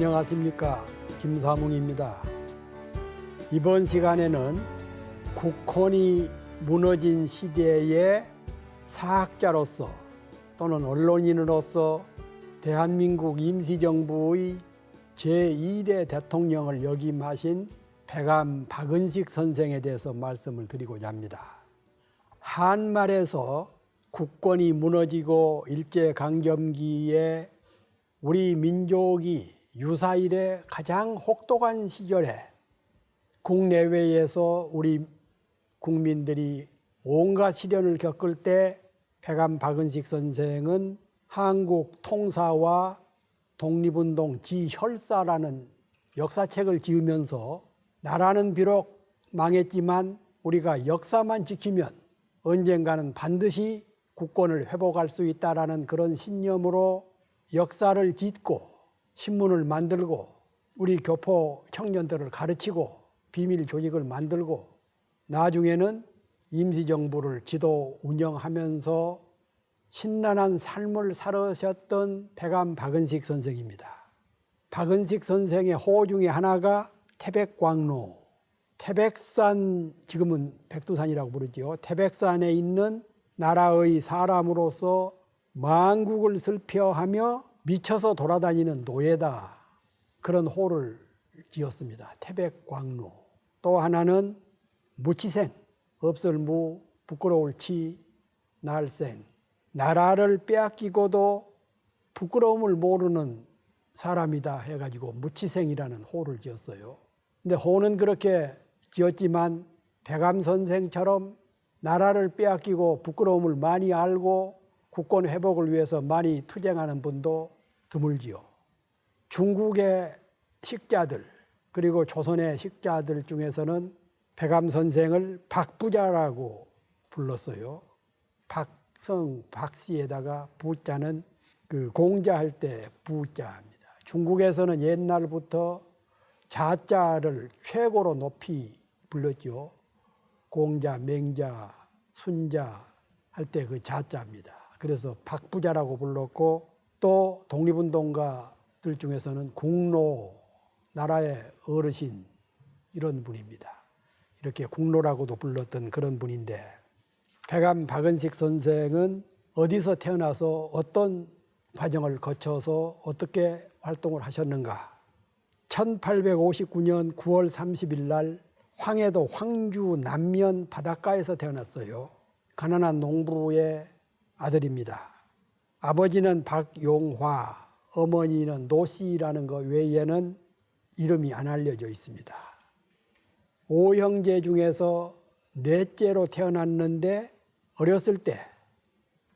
안녕하십니까, 김사뭉입니다. 이번 시간에는 국혼이 무너진 시대의 사학자로서 또는 언론인으로서 대한민국 임시정부의 제2대 대통령을 역임하신 백암 박은식 선생에 대해서 말씀을 드리고자 합니다. 한말에서 국권이 무너지고 일제강점기에 우리 민족이 유사일에 가장 혹독한 시절에 국내외에서 우리 국민들이 온갖 시련을 겪을 때 백암 박은식 선생은 한국 통사와 독립운동 지혈사라는 역사책을 지으면서 나라는 비록 망했지만 우리가 역사만 지키면 언젠가는 반드시 국권을 회복할 수 있다라는 그런 신념으로 역사를 짓고 신문을 만들고 우리 교포 청년들을 가르치고 비밀 조직을 만들고 나중에는 임시정부를 지도 운영하면서 신랄한 삶을 살으셨던 백암 박은식 선생입니다. 박은식 선생의 호 중에 하나가 태백광로, 태백산, 지금은 백두산이라고 부르죠. 태백산에 있는 나라의 사람으로서 만국을 슬퍼하며 미쳐서 돌아다니는 노예다, 그런 호를 지었습니다. 태백광로. 또 하나는 무치생, 없을 무, 부끄러울 치, 날생. 나라를 빼앗기고도 부끄러움을 모르는 사람이다 해가지고 무치생이라는 호를 지었어요. 근데 호는 그렇게 지었지만 백암 선생처럼 나라를 빼앗기고 부끄러움을 많이 알고 국권 회복을 위해서 많이 투쟁하는 분도 드물지요. 중국의 식자들 그리고 조선의 식자들 중에서는 백암 선생을 박부자라고 불렀어요. 박성 박씨에다가 부자는 그 공자할 때 부자입니다. 중국에서는 옛날부터 자자를 최고로 높이 불렀죠. 공자, 맹자, 순자 할 때 그 자자입니다. 그래서 박부자라고 불렀고, 또 독립운동가들 중에서는 국노, 나라의 어르신, 이런 분입니다. 이렇게 국노라고도 불렀던 그런 분인데, 백암 박은식 선생은 어디서 태어나서 어떤 과정을 거쳐서 어떻게 활동을 하셨는가. 1859년 9월 30일 날 황해도 황주 남면 바닷가에서 태어났어요. 가난한 농부의 아들입니다. 아버지는 박용화, 어머니는 노씨라는 것 외에는 이름이 안 알려져 있습니다. 5형제 중에서 넷째로 태어났는데 어렸을 때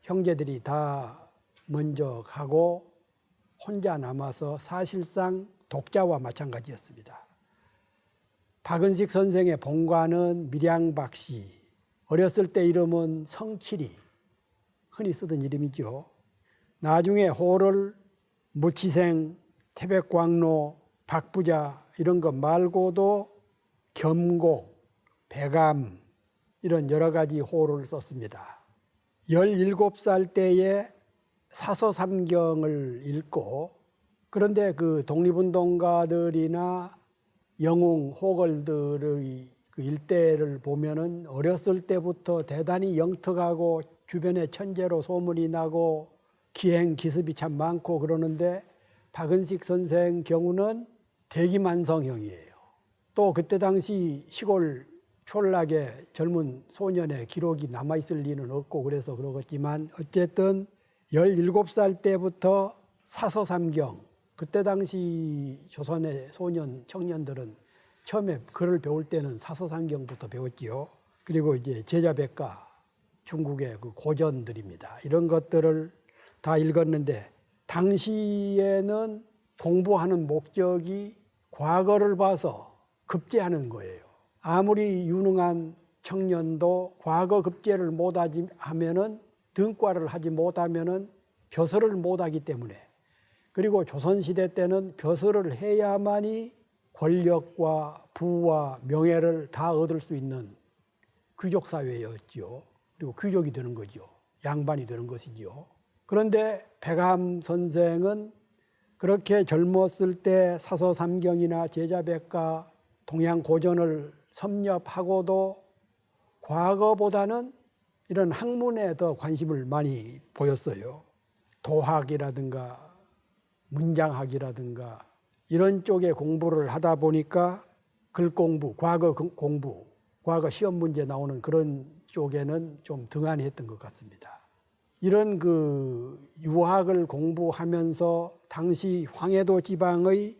형제들이 다 먼저 가고 혼자 남아서 사실상 독자와 마찬가지였습니다. 박은식 선생의 본관은 밀양박씨, 어렸을 때 이름은 성칠이, 흔히 쓰던 이름이죠. 나중에 호를 무치생, 태백광로, 박부자 이런 것 말고도 겸곡, 백암 이런 여러 가지 호를 썼습니다. 17살 때에 사서삼경을 읽고, 그런데 그 독립운동가들이나 영웅 호걸들의 그 일대를 보면은 어렸을 때부터 대단히 영특하고 주변에 천재로 소문이 나고 기행 기습이 참 많고 그러는데, 박은식 선생 경우는 대기만성형이에요. 또 그때 당시 시골 촌락에 젊은 소년의 기록이 남아있을 리는 없고 그래서 그러겠지만, 어쨌든 17살 때부터 사서삼경, 그때 당시 조선의 소년 청년들은 처음에 글을 배울 때는 사서삼경부터 배웠지요. 그리고 이제 제자백과, 중국의 그 고전들입니다. 이런 것들을 다 읽었는데, 당시에는 공부하는 목적이 과거를 봐서 급제하는 거예요. 아무리 유능한 청년도 과거 급제를 못하면은, 등과를 하지 못하면은 벼슬을 못하기 때문에, 그리고 조선시대 때는 벼슬을 해야만이 권력과 부와 명예를 다 얻을 수 있는 귀족 사회였지요. 그리고 귀족이 되는 거죠. 양반이 되는 것이지요. 그런데 백암 선생은 그렇게 젊었을 때 사서삼경이나 제자백과 동양고전을 섭렵하고도 과거보다는 이런 학문에 더 관심을 많이 보였어요. 도학이라든가 문장학이라든가 이런 쪽에 공부를 하다 보니까 글 공부, 과거 공부, 과거 시험 문제 나오는 그런 쪽에는 좀 등한히 했던 것 같습니다. 이런 그 유학을 공부하면서 당시 황해도 지방의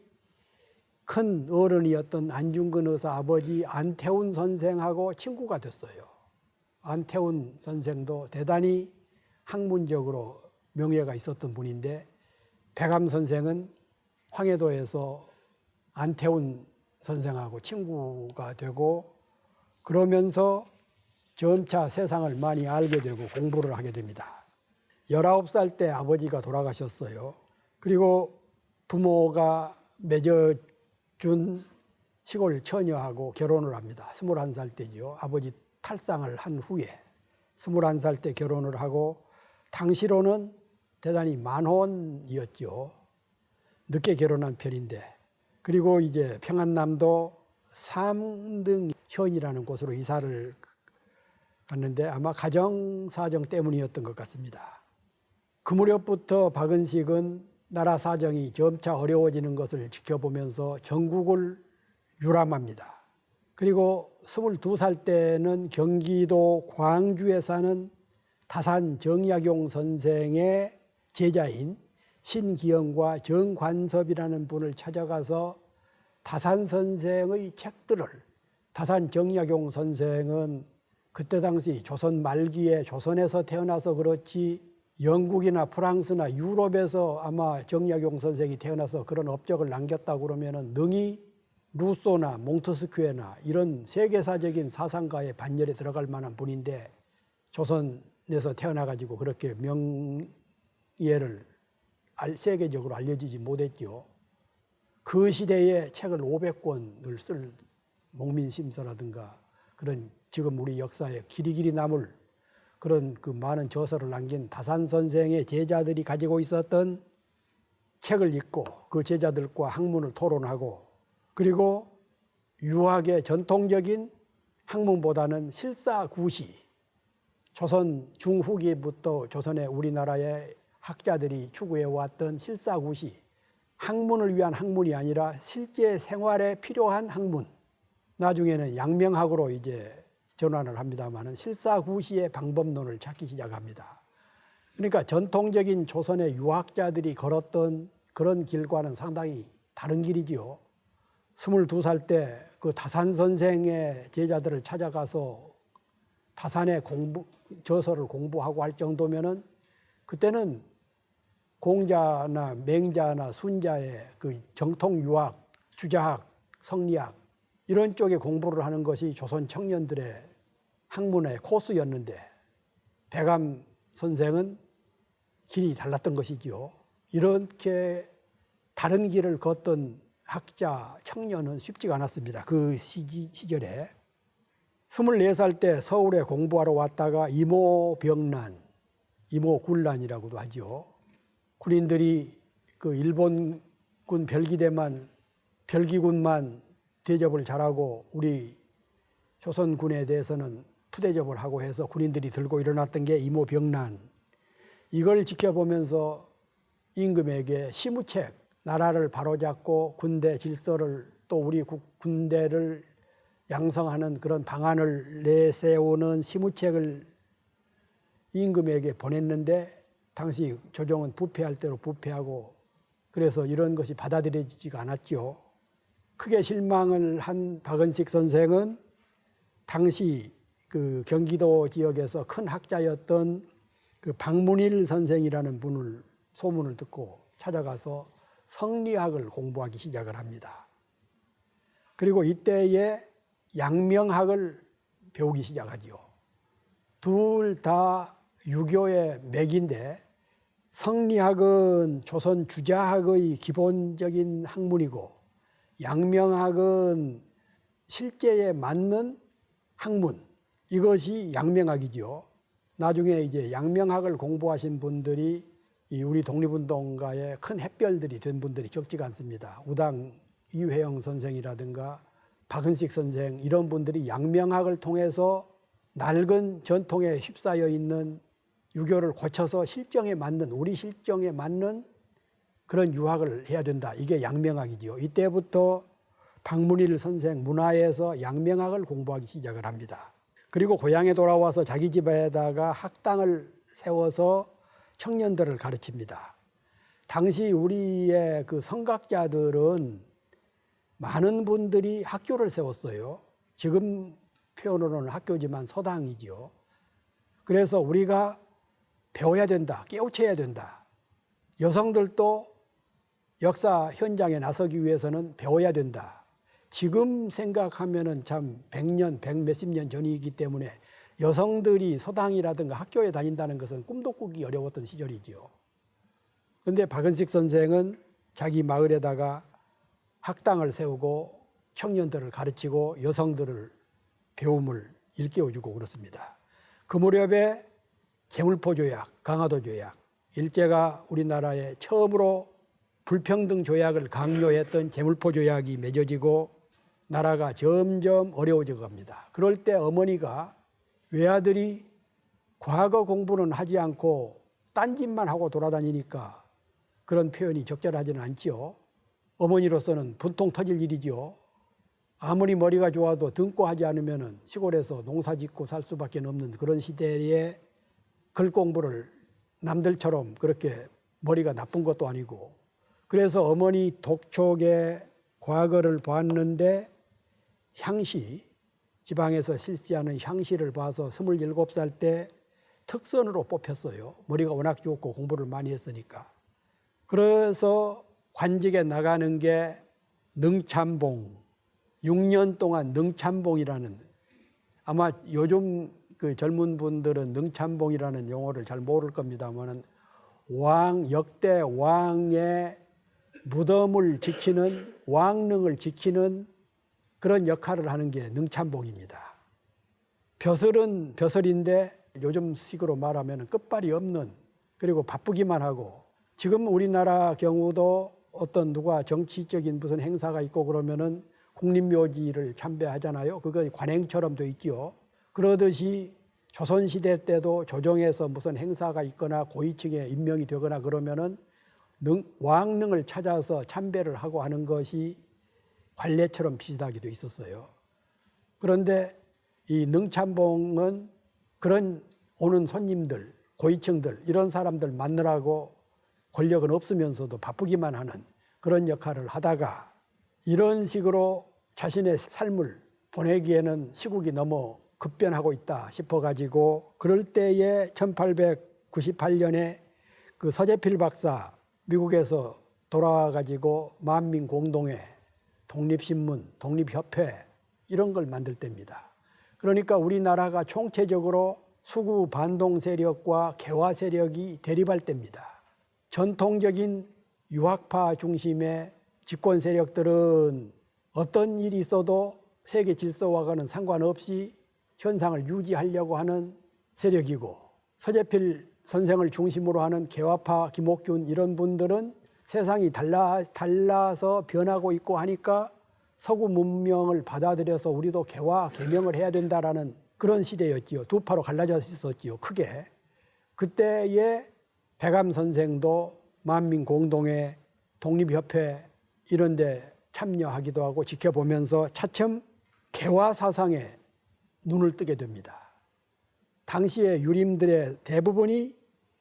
큰 어른이었던 안중근 의사 아버지 안태훈 선생하고 친구가 됐어요. 안태훈 선생도 대단히 학문적으로 명예가 있었던 분인데 백암 선생은 황해도에서 안태훈 선생하고 친구가 되고 그러면서 점차 세상을 많이 알게 되고 공부를 하게 됩니다. 19살 때 아버지가 돌아가셨어요. 그리고 부모가 맺어준 시골 처녀하고 결혼을 합니다. 21살 때죠. 아버지 탈상을 한 후에 21살 때 결혼을 하고 당시로는 대단히 만혼이었죠. 늦게 결혼한 편인데 그리고 이제 평안남도 삼등현이라는 곳으로 이사를 갔는데 아마 가정사정 때문이었던 것 같습니다. 그 무렵부터 박은식은 나라 사정이 점차 어려워지는 것을 지켜보면서 전국을 유람합니다. 그리고 22살 때는 경기도 광주에 사는 다산 정약용 선생의 제자인 신기영과 정관섭이라는 분을 찾아가서 다산 선생의 책들을, 다산 정약용 선생은 그때 당시 조선 말기에 조선에서 태어나서 그렇지 영국이나 프랑스나 유럽에서 아마 정약용 선생이 태어나서 그런 업적을 남겼다고 그러면은 능히 루소나 몽트스큐에나 이런 세계사적인 사상가의 반열에 들어갈 만한 분인데 조선에서 태어나가지고 그렇게 명예를 세계적으로 알려지지 못했죠. 그 시대에 책을 500권을 쓸 목민심서라든가 그런 지금 우리 역사에 길이길이 남을 그런 그 많은 저서를 남긴 다산 선생의 제자들이 가지고 있었던 책을 읽고 그 제자들과 학문을 토론하고 그리고 유학의 전통적인 학문보다는 실사구시, 조선 중후기부터 조선의 우리나라의 학자들이 추구해왔던 실사구시, 학문을 위한 학문이 아니라 실제 생활에 필요한 학문, 나중에는 양명학으로 이제 전환을 합니다마는 실사구시의 방법론을 찾기 시작합니다. 그러니까 전통적인 조선의 유학자들이 걸었던 그런 길과는 상당히 다른 길이지요. 22살 때 그 다산 선생의 제자들을 찾아가서 다산의 저서를 공부하고 할 정도면은 그때는 공자나 맹자나 순자의 그 정통 유학, 주자학, 성리학 이런 쪽에 공부를 하는 것이 조선 청년들의 학문의 코스였는데 백암 선생은 길이 달랐던 것이지요. 이렇게 다른 길을 걷던 학자, 청년은 쉽지가 않았습니다. 그 시절에 24살 때 서울에 공부하러 왔다가 이모병난, 이모군란이라고도 하죠. 군인들이 그 일본군 별기군만 대접을 잘하고 우리 조선군에 대해서는 푸대접을 하고 해서 군인들이 들고 일어났던 게 이모병난. 이걸 지켜보면서 임금에게 시무책, 나라를 바로잡고 군대 질서를 또 우리 군대를 양성하는 그런 방안을 내세우는 시무책을 임금에게 보냈는데 당시 조정은 부패할 대로 부패하고 그래서 이런 것이 받아들여지지가 않았죠. 크게 실망을 한 박은식 선생은 당시 그 경기도 지역에서 큰 학자였던 그 박문일 선생이라는 분을 소문을 듣고 찾아가서 성리학을 공부하기 시작을 합니다. 그리고 이때에 양명학을 배우기 시작하죠. 둘 다 유교의 맥인데 성리학은 조선 주자학의 기본적인 학문이고 양명학은 실제에 맞는 학문, 이것이 양명학이죠. 나중에 이제 양명학을 공부하신 분들이 이 우리 독립운동가의 큰 햇별들이 된 분들이 적지가 않습니다. 우당 이회영 선생이라든가 박은식 선생 이런 분들이 양명학을 통해서 낡은 전통에 휩싸여 있는 유교를 고쳐서 실정에 맞는 우리 실정에 맞는 그런 유학을 해야 된다. 이게 양명학이지요. 이때부터 박문일 선생 문화에서 양명학을 공부하기 시작을 합니다. 그리고 고향에 돌아와서 자기 집에다가 학당을 세워서 청년들을 가르칩니다. 당시 우리의 그 성각자들은 많은 분들이 학교를 세웠어요. 지금 표현으로는 학교지만 서당이지요. 그래서 우리가 배워야 된다, 깨우쳐야 된다. 여성들도 역사 현장에 나서기 위해서는 배워야 된다. 지금 생각하면은 참 100년, 100 몇십 년 전이기 때문에 여성들이 서당이라든가 학교에 다닌다는 것은 꿈도 꾸기 어려웠던 시절이지요. 그런데 박은식 선생은 자기 마을에다가 학당을 세우고 청년들을 가르치고 여성들을 배움을 일깨워주고 그렇습니다. 그 무렵에 제물포조약, 강화도조약, 일제가 우리나라에 처음으로 불평등 조약을 강요했던 제물포조약이 맺어지고 나라가 점점 어려워져 갑니다. 그럴 때 어머니가 외아들이 과거 공부는 하지 않고 딴짓만 하고 돌아다니니까 그런 표현이 적절하지는 않지요. 어머니로서는 분통 터질 일이지요. 아무리 머리가 좋아도 등고하지 않으면 시골에서 농사 짓고 살 수밖에 없는 그런 시대에 글 공부를 남들처럼 그렇게 머리가 나쁜 것도 아니고 그래서 어머니 독촉의 과거를 보았는데 향시, 지방에서 실시하는 향시를 봐서 27살 때 특선으로 뽑혔어요. 머리가 워낙 좋고 공부를 많이 했으니까. 그래서 관직에 나가는 게 능참봉, 6년 동안 능참봉이라는, 아마 요즘 그 젊은 분들은 능참봉이라는 용어를 잘 모를 겁니다만은 역대 왕의 무덤을 지키는, 왕릉을 지키는 그런 역할을 하는 게 능참봉입니다. 벼슬은 벼슬인데 요즘 식으로 말하면 끝발이 없는, 그리고 바쁘기만 하고, 지금 우리나라 경우도 어떤 누가 정치적인 무슨 행사가 있고 그러면은 국립묘지를 참배하잖아요. 그거 관행처럼 돼 있죠. 그러듯이 조선시대 때도 조정에서 무슨 행사가 있거나 고위층에 임명이 되거나 그러면은 왕릉을 찾아서 참배를 하고 하는 것이 관례처럼 비슷하게 돼 있었어요. 그런데 이 능참봉은 그런 오는 손님들, 고위층들 이런 사람들 만나라고 권력은 없으면서도 바쁘기만 하는 그런 역할을 하다가 이런 식으로 자신의 삶을 보내기에는 시국이 너무 급변하고 있다 싶어가지고 그럴 때에 1898년에 그 서재필 박사 미국에서 돌아와가지고 만민공동회, 독립신문, 독립협회 이런 걸 만들 때입니다. 그러니까 우리나라가 총체적으로 수구 반동 세력과 개화 세력이 대립할 때입니다. 전통적인 유학파 중심의 집권 세력들은 어떤 일이 있어도 세계 질서와는 상관없이 현상을 유지하려고 하는 세력이고 서재필 선생을 중심으로 하는 개화파 김옥균 이런 분들은 세상이 달라서 변하고 있고 하니까 서구 문명을 받아들여서 우리도 개화 개명을 해야 된다라는 그런 시대였지요. 두 파로 갈라져 있었지요. 크게. 그때에 백암 선생도 만민공동회, 독립협회 이런 데 참여하기도 하고 지켜보면서 차츰 개화 사상에 눈을 뜨게 됩니다. 당시의 유림들의 대부분이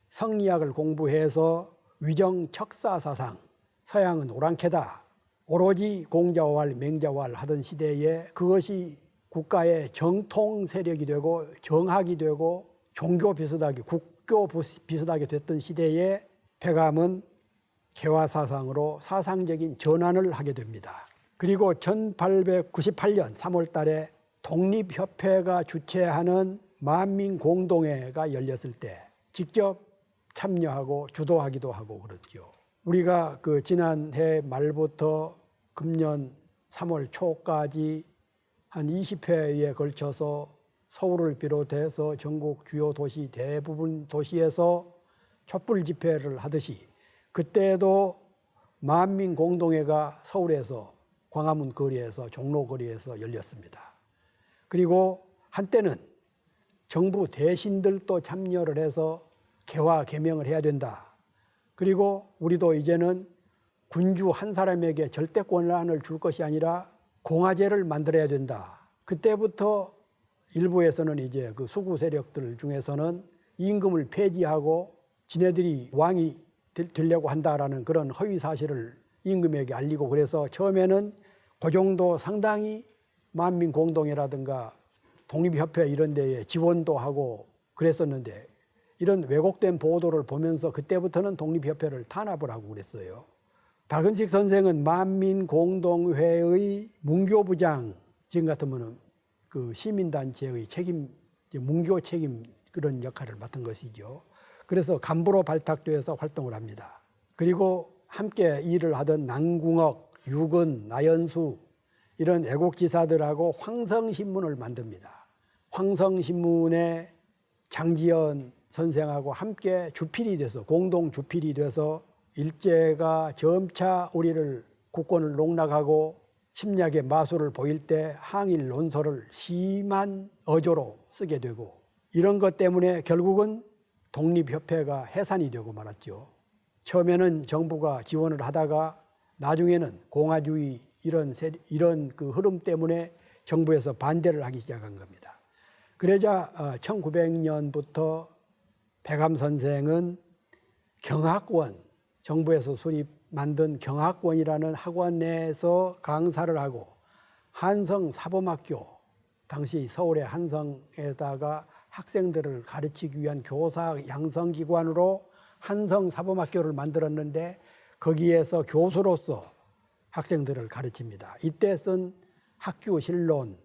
성리학을 공부해서 위정 척사 사상, 서양은 오랑캐다, 오로지 공자왈 맹자왈 하던 시대에 그것이 국가의 정통 세력이 되고 정학이 되고 종교 비슷하게 국교 비슷하게 됐던 시대에 백암은 개화 사상으로 사상적인 전환을 하게 됩니다. 그리고 1898년 3월 달에 독립협회가 주최하는 만민공동회가 열렸을 때 직접 참여하고 주도하기도 하고 그렇죠. 우리가 그 지난해 말부터 금년 3월 초까지 한 20회에 걸쳐서 서울을 비롯해서 전국 주요 도시 대부분 도시에서 촛불 집회를 하듯이 그때도 만민공동회가 서울에서 광화문 거리에서 종로 거리에서 열렸습니다. 그리고 한때는 정부 대신들도 참여를 해서 개화 개명을 해야 된다. 그리고 우리도 이제는 군주 한 사람에게 절대 권한을 줄 것이 아니라 공화제를 만들어야 된다. 그때부터 일부에서는 이제 그 수구 세력들 중에서는 임금을 폐지하고 지네들이 왕이 되려고 한다라는 그런 허위 사실을 임금에게 알리고, 그래서 처음에는 그 정도 상당히 만민공동회라든가 독립협회 이런 데에 지원도 하고 그랬었는데, 이런 왜곡된 보도를 보면서 그때부터는 독립협회를 탄압을 하고 그랬어요. 박은식 선생은 만민공동회의 문교부장, 지금 같으면은 그 시민단체의 책임, 문교 책임 그런 역할을 맡은 것이죠. 그래서 간부로 발탁되어서 활동을 합니다. 그리고 함께 일을 하던 남궁옥, 유근, 나연수 이런 애국지사들하고 황성신문을 만듭니다. 황성신문에 장지연 선생하고 함께 주필이 돼서, 공동 주필이 돼서 일제가 점차 우리를 국권을 농락하고 침략의 마술을 보일 때 항일 논설을 심한 어조로 쓰게 되고, 이런 것 때문에 결국은 독립협회가 해산이 되고 말았죠. 처음에는 정부가 지원을 하다가 나중에는 공화주의 이런 그 흐름 때문에 정부에서 반대를 하기 시작한 겁니다. 그러자 1900년부터 백암 선생은 경학원, 정부에서 만든 경학원이라는 학원에서 강사를 하고, 한성사범학교, 당시 서울의 한성에다가 학생들을 가르치기 위한 교사 양성기관으로 한성사범학교를 만들었는데, 거기에서 교수로서 학생들을 가르칩니다. 이때 쓴 학교실론,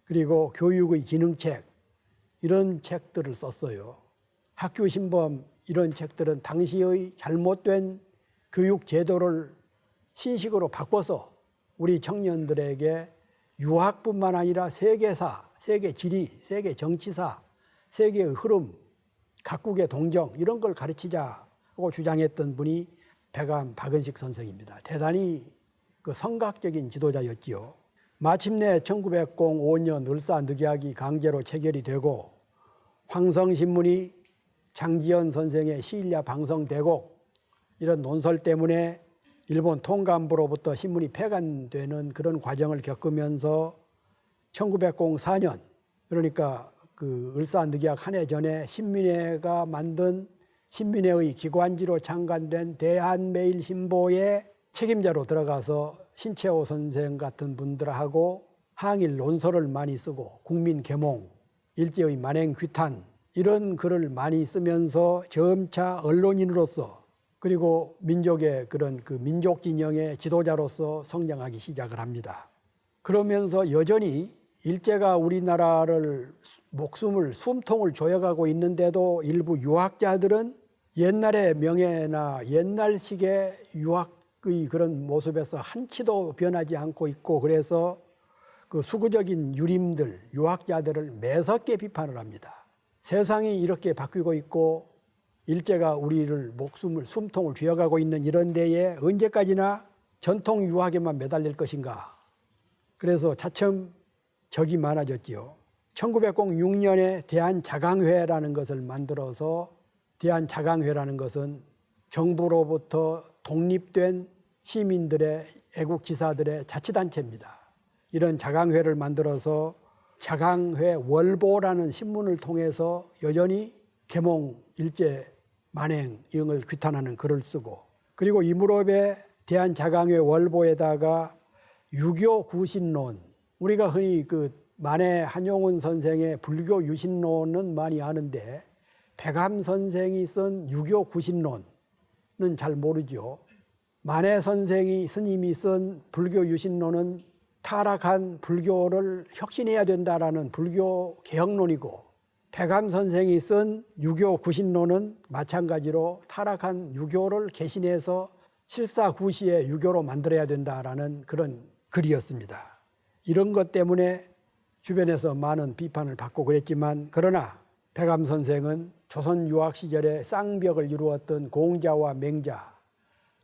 그리고 교육의 기능책, 이런 책들을 썼어요. 학교신범 이런 책들은 당시의 잘못된 교육 제도를 신식으로 바꿔서 우리 청년들에게 유학뿐만 아니라 세계사, 세계 지리, 세계 정치사, 세계의 흐름, 각국의 동정 이런 걸 가르치자고 주장했던 분이 백암 박은식 선생입니다. 대단히 그 성각적인 지도자였지요. 마침내 1905년 을사늑약이 강제로 체결이 되고, 황성신문이 장지연 선생의 시일야 방성대곡 이런 논설 때문에 일본 통감부로부터 신문이 폐간되는 그런 과정을 겪으면서 1904년, 그러니까 그 을사늑약 한 해 전에 신민회가 만든 신민회의 기관지로 창간된 대한매일신보의 책임자로 들어가서 신채호 선생 같은 분들하고 항일 논설을 많이 쓰고, 국민계몽, 일제의 만행귀탄 이런 글을 많이 쓰면서 점차 언론인으로서, 그리고 민족의 그런 그 민족 진영의 지도자로서 성장하기 시작을 합니다. 그러면서 여전히 일제가 우리나라를 목숨을 숨통을 조여가고 있는데도 일부 유학자들은 옛날의 명예나 옛날식의 유학의 그런 모습에서 한치도 변하지 않고 있고, 그래서 그 수구적인 유림들, 유학자들을 매섭게 비판을 합니다. 세상이 이렇게 바뀌고 있고 일제가 우리를 숨통을 쥐어가고 있는 이런 데에 언제까지나 전통 유학에만 매달릴 것인가. 그래서 차츰 적이 많아졌지요. 1906년에 대한자강회라는 것을 만들어서, 대한자강회라는 것은 정부로부터 독립된 시민들의, 애국지사들의 자치단체입니다. 이런 자강회를 만들어서 자강회 월보라는 신문을 통해서 여전히 계몽, 일제, 만행 이런 걸 규탄하는 글을 쓰고, 그리고 이 무렵에 대한자강회 월보에다가 유교 구신론, 우리가 흔히 그 만해 한용운 선생의 불교 유신론은 많이 아는데 백암 선생이 쓴 유교 구신론은 잘 모르죠. 만해 선생이 스님이 쓴 불교 유신론은 타락한 불교를 혁신해야 된다라는 불교 개혁론이고, 백암 선생이 쓴 유교 구신론은 마찬가지로 타락한 유교를 개신해서 실사구시의 유교로 만들어야 된다라는 그런 글이었습니다. 이런 것 때문에 주변에서 많은 비판을 받고 그랬지만, 그러나 백암 선생은 조선 유학 시절에 쌍벽을 이루었던 공자와 맹자.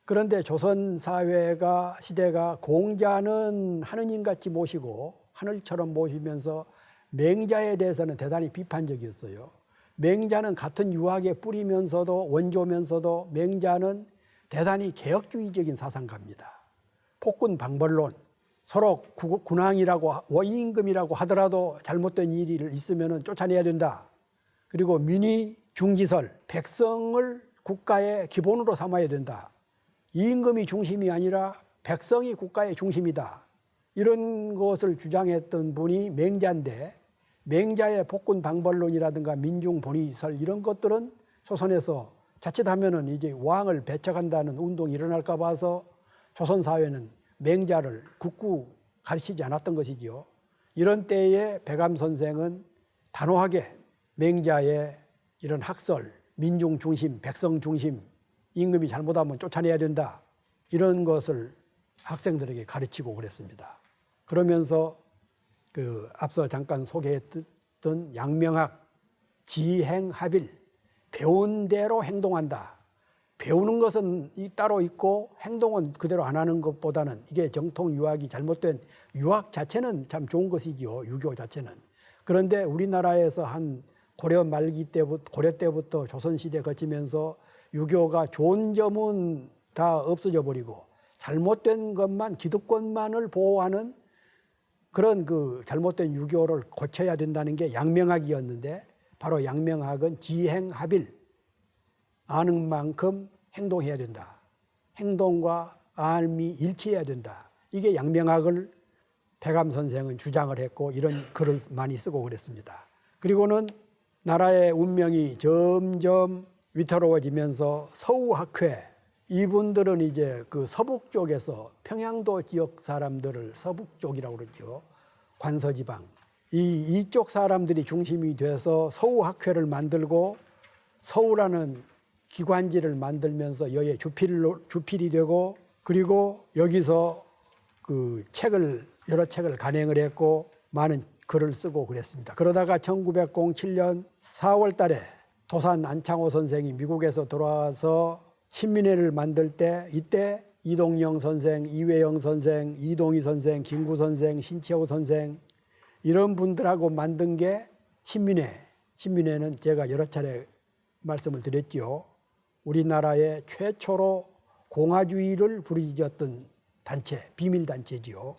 그런데 조선 사회가 시대가 공자는 하느님같이 모시고 하늘처럼 모시면서 맹자에 대해서는 대단히 비판적이었어요. 맹자는 같은 유학에 뿌리면서도 원조면서도 맹자는 대단히 개혁주의적인 사상가입니다. 폭군 방벌론, 서로 군왕이라고 임금이라고 하더라도 잘못된 일이 있으면 쫓아내야 된다. 그리고 민의 중지설, 백성을 국가의 기본으로 삼아야 된다. 임금이 중심이 아니라 백성이 국가의 중심이다. 이런 것을 주장했던 분이 맹자인데, 맹자의 폭군 방벌론이라든가 민중 본의설 이런 것들은 조선에서 자칫하면은 이제 왕을 배척한다는 운동이 일어날까 봐서 조선 사회는 맹자를 굳고 가르치지 않았던 것이지요. 이런 때에 백암 선생은 단호하게 맹자의 이런 학설, 민중 중심, 백성 중심, 임금이 잘못하면 쫓아내야 된다. 이런 것을 학생들에게 가르치고 그랬습니다. 그러면서 그 앞서 잠깐 소개했던 양명학, 지행합일, 배운 대로 행동한다. 배우는 것은 따로 있고 행동은 그대로 안 하는 것보다는 이게 정통 유학이 잘못된 유학 자체는 참 좋은 것이지요. 유교 자체는. 그런데 우리나라에서 한 고려 말기 때부터 고려 때부터 조선시대 거치면서 유교가 좋은 점은 다 없어져 버리고 잘못된 것만 기득권만을 보호하는 그런 그 잘못된 유교를 고쳐야 된다는 게 양명학이었는데 바로 양명학은 지행합일, 아는 만큼 행동해야 된다. 행동과 암이 일치해야 된다. 이게 양명학을 백암 선생은 주장을 했고 이런 글을 많이 쓰고 그랬습니다. 그리고는 나라의 운명이 점점 위태로워지면서 서우학회, 이분들은 이제 그 서북 쪽에서 평양도 지역 사람들을 서북 쪽이라고 그러죠. 관서지방. 이쪽 사람들이 중심이 돼서 서우학회를 만들고 서우라는 기관지를 만들면서 여기에 주필이 되고 그리고 여기서 그 여러 책을 간행을 했고 많은 글을 쓰고 그랬습니다. 그러다가 1907년 4월 달에 도산 안창호 선생이 미국에서 돌아와서 신민회를 만들 때 이때 이동영 선생, 이회영 선생, 이동희 선생, 김구 선생, 신채호 선생 이런 분들하고 만든 게 신민회. 신민회는 제가 여러 차례 말씀을 드렸지요. 우리나라의 최초로 공화주의를 부르짖었던 단체, 비밀단체지요.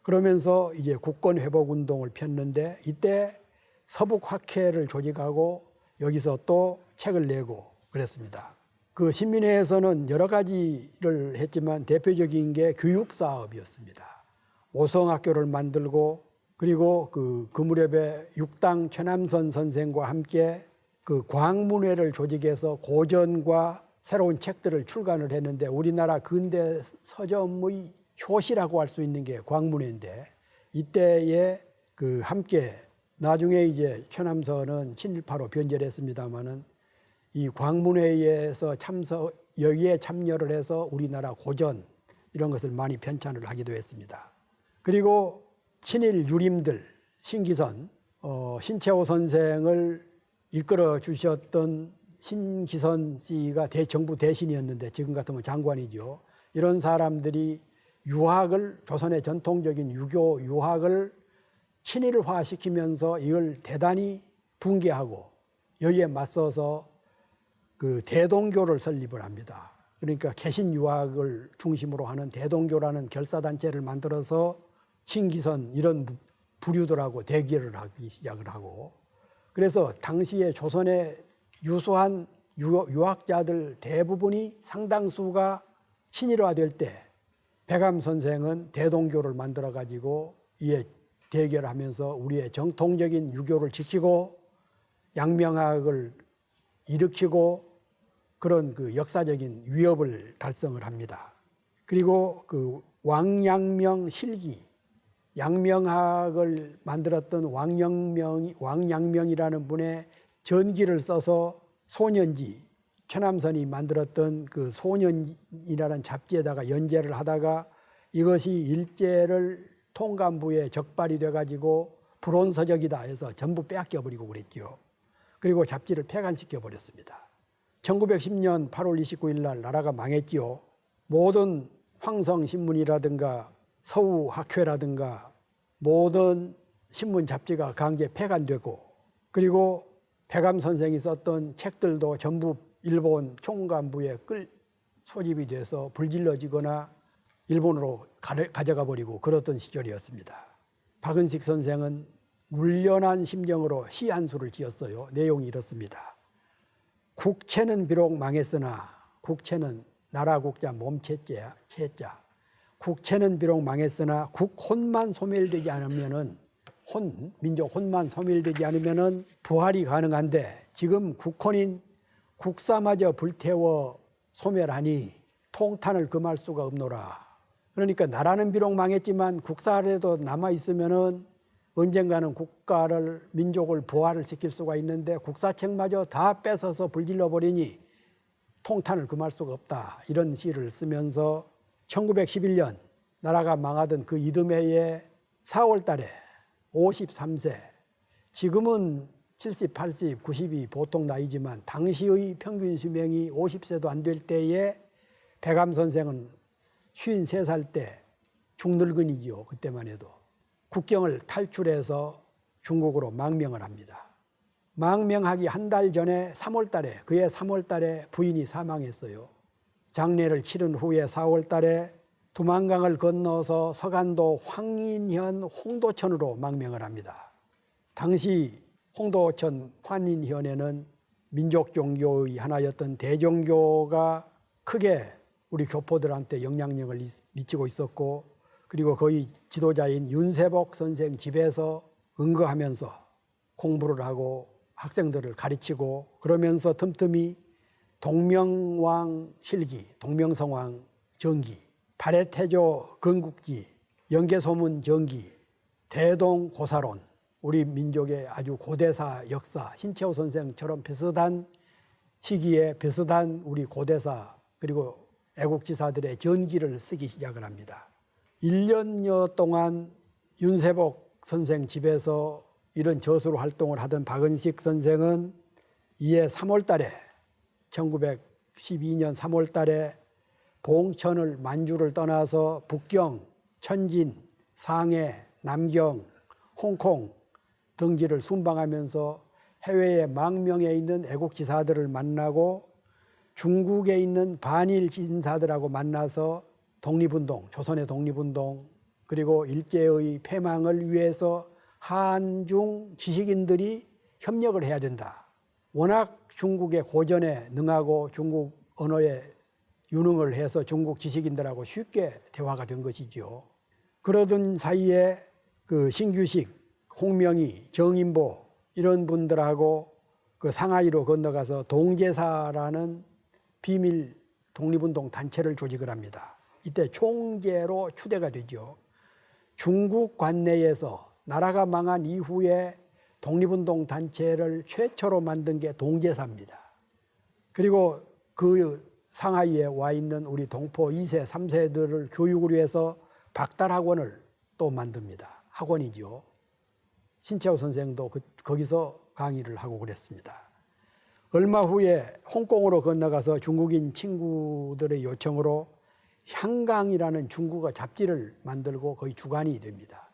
그러면서 이제 국권회복운동을 폈는데 이때 서북학회를 조직하고 여기서 또 책을 내고 그랬습니다. 그 신민회에서는 여러 가지를 했지만 대표적인 게 교육사업이었습니다. 오성학교를 만들고 그리고 그 무렵에 육당 최남선 선생과 함께 그 광문회를 조직해서 고전과 새로운 책들을 출간을 했는데 우리나라 근대 서점의 효시라고 할 수 있는 게 광문회인데 이때에 그 함께 나중에 이제 최남선은 친일파로 변절을 했습니다마는 이 광문회에서 여기에 참여를 해서 우리나라 고전 이런 것을 많이 편찬을 하기도 했습니다. 그리고 친일 유림들 신기선, 신채호 선생을 이끌어 주셨던 신기선 씨가 정부 대신이었는데 지금 같으면 장관이죠. 이런 사람들이 유학을 조선의 전통적인 유교 유학을 친일화시키면서 이걸 대단히 붕괴하고 여기에 맞서서 그 대동교를 설립을 합니다. 그러니까 개신 유학을 중심으로 하는 대동교라는 결사단체를 만들어서 신기선 이런 부류들하고 대결을 하기 시작을 하고 그래서 당시에 조선의 유수한 유학자들 대부분이 상당수가 친일화될 때 백암 선생은 대동교를 만들어 가지고 이에 대결하면서 우리의 정통적인 유교를 지키고 양명학을 일으키고 그런 그 역사적인 위협을 달성을 합니다. 그리고 그 왕양명 실기, 양명학을 만들었던 왕양명이라는 분의 전기를 써서 소년지, 최남선이 만들었던 그 소년이라는 잡지에다가 연재를 하다가 이것이 일제를 통감부에 적발이 돼가지고 불온서적이다 해서 전부 빼앗겨 버리고 그랬죠. 그리고 잡지를 폐간시켜 버렸습니다. 1910년 8월 29일 날 나라가 망했지요. 모든 황성신문이라든가 서우학회라든가 모든 신문 잡지가 강제 폐간되고, 그리고 백암 선생이 썼던 책들도 전부 일본 총간부에 소집이 돼서 불질러지거나 일본으로 가져가 버리고 그랬던 시절이었습니다. 박은식 선생은 울련한 심정으로 시 한 수를 지었어요. 내용이 이렇습니다. 국채는 비록 망했으나, 국채는 나라 국자 몸채자, 국채는 비록 망했으나 국혼만 소멸되지 않으면은, 민족 혼만 소멸되지 않으면은 부활이 가능한데, 지금 국혼인 국사마저 불태워 소멸하니 통탄을 금할 수가 없노라. 그러니까 나라는 비록 망했지만 국사라도 남아 있으면은 언젠가는 국가를, 민족을 부활을 시킬 수가 있는데 국사책마저 다 뺏어서 불질러 버리니 통탄을 금할 수가 없다. 이런 시를 쓰면서 1911년 나라가 망하던 그 이듬해에 4월 달에 53세, 지금은 70, 80, 90이 보통 나이지만 당시의 평균 수명이 50세도 안 될 때에 백암 선생은 53살 때 중늙은이지요. 그때만 해도 국경을 탈출해서 중국으로 망명을 합니다. 망명하기 한 달 전에 3월 달에, 그해 3월 달에 부인이 사망했어요. 장례를 치른 후에 4월 달에 두만강을 건너서 서간도 황인현 홍도천으로 망명을 합니다. 당시 홍도천 황인현에는 민족 종교의 하나였던 대종교가 크게 우리 교포들한테 영향력을 미치고 있었고, 그리고 거의 지도자인 윤세복 선생 집에서 은거하면서 공부를 하고 학생들을 가르치고, 그러면서 틈틈이 동명왕 실기, 동명성왕 정기, 발해태조 건국기, 영계소문 정기, 대동 고사론, 우리 민족의 아주 고대사 역사, 신채호 선생처럼 비슷한 시기에 비슷한 우리 고대사 그리고 애국지사들의 전기를 쓰기 시작을 합니다. 1년여 동안 윤세복 선생 집에서 이런 저수로 활동을 하던 박은식 선생은 이해 3월 달에 1912년 3월 달에 봉천을 만주를 떠나서 북경, 천진, 상해, 남경, 홍콩 등지를 순방하면서 해외의 망명에 있는 애국지사들을 만나고 중국에 있는 반일 인사들하고 만나서 독립운동, 조선의 독립운동, 그리고 일제의 패망을 위해서 한중 지식인들이 협력을 해야 된다. 워낙 중국의 고전에 능하고 중국 언어에 유능을 해서 중국 지식인들하고 쉽게 대화가 된 것이죠. 그러던 사이에 그 신규식, 홍명희, 정인보 이런 분들하고 그 상하이로 건너가서 동제사라는 비밀 독립운동 단체를 조직을 합니다. 이때 총재로 추대가 되죠. 중국 관내에서 나라가 망한 이후에 독립운동 단체를 최초로 만든 게 동제사입니다. 그리고 그 상하이에 와 있는 우리 동포 2세, 3세들을 교육을 위해서 박달학원을 또 만듭니다. 학원이죠. 신채호 선생도 거기서 강의를 하고 그랬습니다. 얼마 후에 홍콩으로 건너가서 중국인 친구들의 요청으로 향강이라는 중국어 잡지를 만들고 거의 주간이 됩니다.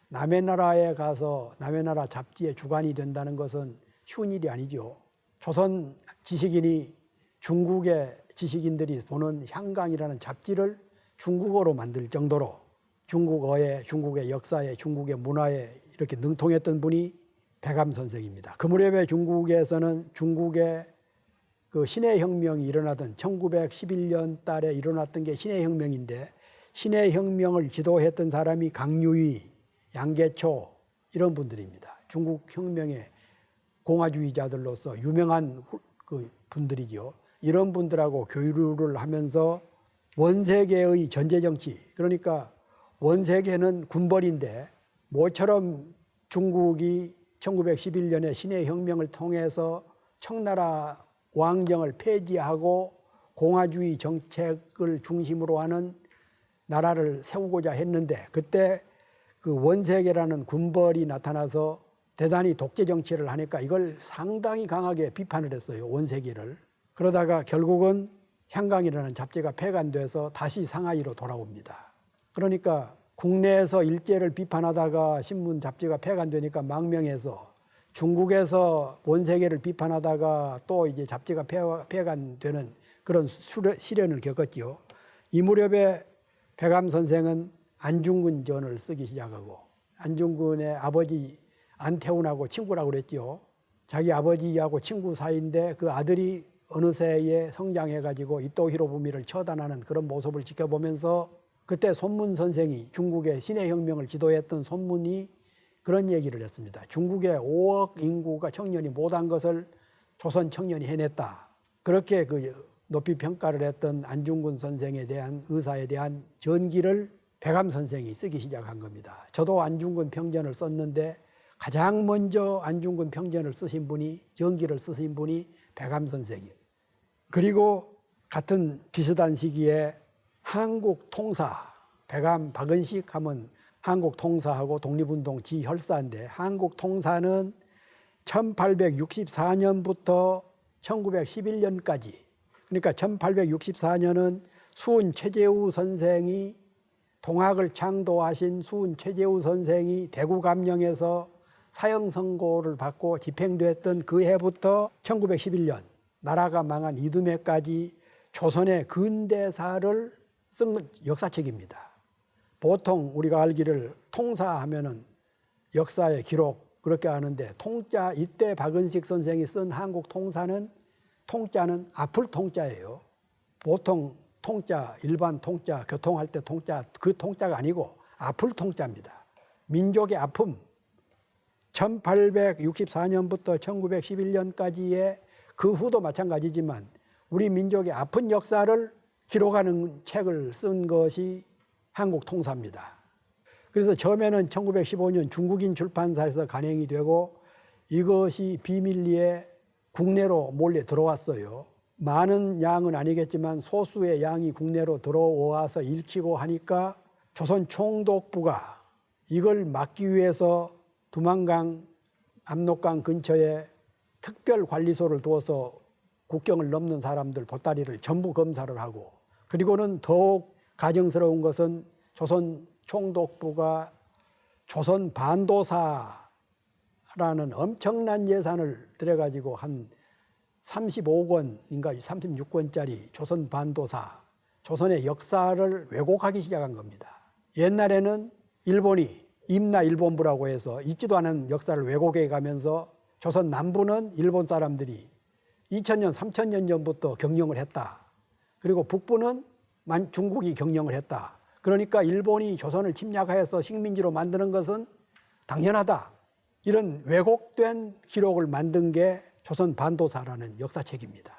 남의 나라에 가서 남의 나라 잡지에 주간이 된다는 것은 쉬운 일이 아니죠. 조선 지식인이 중국의 지식인들이 보는 향강이라는 잡지를 중국어로 만들 정도로 중국어에, 중국의 역사에, 중국의 문화에 이렇게 능통했던 분이 백암 선생입니다. 그 무렵에 중국에서는 중국의 그 신해혁명이 일어나던 1911년 달에 일어났던 게 신해혁명인데, 신해혁명을 지도했던 사람이 강유희, 양계초 이런 분들입니다. 중국 혁명의 공화주의자들로서 유명한 그 분들이죠. 이런 분들하고 교류를 하면서 원세계의 전제정치, 그러니까 원세계는 군벌인데 모처럼 중국이 1911년에 신해혁명을 통해서 청나라 왕정을 폐지하고 공화주의 정책을 중심으로 하는 나라를 세우고자 했는데, 그때 그 원세계라는 군벌이 나타나서 대단히 독재 정치를 하니까 이걸 상당히 강하게 비판을 했어요. 원세기를. 그러다가 결국은 향강이라는 잡지가 폐간돼서 다시 상하이로 돌아옵니다. 그러니까 국내에서 일제를 비판하다가 신문 잡지가 폐간되니까 망명해서 중국에서 원세계를 비판하다가 또 이제 잡지가 폐간되는 그런 시련을 겪었지요. 이 무렵에 백암 선생은 안중근 전을 쓰기 시작하고, 안중근의 아버지 안태훈하고 친구라고 그랬죠. 자기 아버지하고 친구 사이인데 그 아들이 어느새에 성장해가지고 이토 히로부미를 처단하는 그런 모습을 지켜보면서 그때 손문 선생이 중국의 신해혁명을 지도했던 손문이 그런 얘기를 했습니다. 중국의 5억 인구가 청년이 못한 것을 조선 청년이 해냈다. 그렇게 높이 평가를 했던 안중근 선생에 대한 의사에 대한 전기를 백암 선생이 쓰기 시작한 겁니다. 저도 안중근 평전을 썼는데 가장 먼저 안중근 평전을 쓰신 분이, 전기를 쓰신 분이 백암 선생이에요. 그리고 같은 비슷한 시기에 한국 통사, 백암 박은식 하면 한국 통사하고 독립운동 지혈사인데, 한국 통사는 1864년부터 1911년까지, 그러니까 1864년은 수은 최재우 선생이, 동학을 창도하신 수은 최재우 선생이 대구 감령에서 사형 선고를 받고 집행됐던 그 해부터 1911년 나라가 망한 이듬해까지 조선의 근대사를 쓴 역사책입니다. 보통 우리가 알기를 통사하면은 역사의 기록 그렇게 하는데, 통자, 이때 박은식 선생이 쓴 한국 통사는 통자는 아플 통자예요. 보통 통자, 일반 통자, 교통할 때 통자, 그 통자가 아니고 아플 통자입니다. 민족의 아픔, 1864년부터 1911년까지의 그 후도 마찬가지지만 우리 민족의 아픈 역사를 기록하는 책을 쓴 것이 한국 통사입니다. 그래서 처음에는 1915년 중국인 출판사에서 간행이 되고 이것이 비밀리에 국내로 몰래 들어왔어요. 많은 양은 아니겠지만 소수의 양이 국내로 들어와서 읽히고 하니까 조선 총독부가 이걸 막기 위해서 두만강, 압록강 근처에 특별관리소를 두어서 국경을 넘는 사람들 보따리를 전부 검사를 하고, 그리고는 더욱 가정스러운 것은 조선 총독부가 조선 반도사라는 엄청난 예산을 들여가지고 한 35억 원인가 36권짜리 조선 반도사, 조선의 역사를 왜곡하기 시작한 겁니다. 옛날에는 일본이 임나 일본부라고 해서 있지도 않은 역사를 왜곡해 가면서 조선 남부는 일본 사람들이 2000년, 3000년 전부터 경영을 했다. 그리고 북부는 중국이 경영을 했다. 그러니까 일본이 조선을 침략하여서 식민지로 만드는 것은 당연하다. 이런 왜곡된 기록을 만든 게 조선 반도사라는 역사책입니다.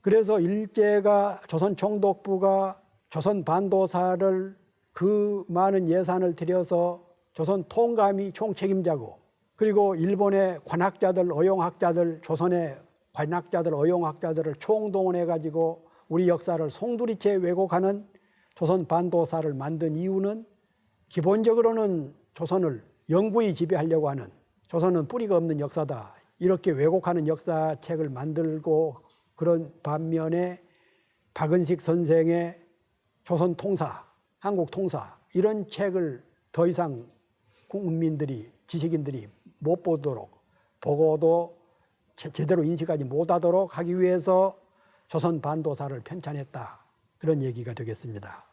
그래서 일제가, 조선 총독부가 조선 반도사를 그 많은 예산을 들여서 조선 통감이 총책임자고, 그리고 일본의 관학자들, 어용학자들, 조선의 관학자들, 어용학자들을 총동원해가지고 우리 역사를 송두리째 왜곡하는 조선 반도사를 만든 이유는 기본적으로는 조선을 영구히 지배하려고 하는, 조선은 뿌리가 없는 역사다, 이렇게 왜곡하는 역사책을 만들고, 그런 반면에 박은식 선생의 조선 통사, 한국 통사 이런 책을 더 이상 국민들이, 지식인들이 못 보도록, 보고도 제대로 인식하지 못하도록 하기 위해서 조선 반도사를 편찬했다. 그런 얘기가 되겠습니다.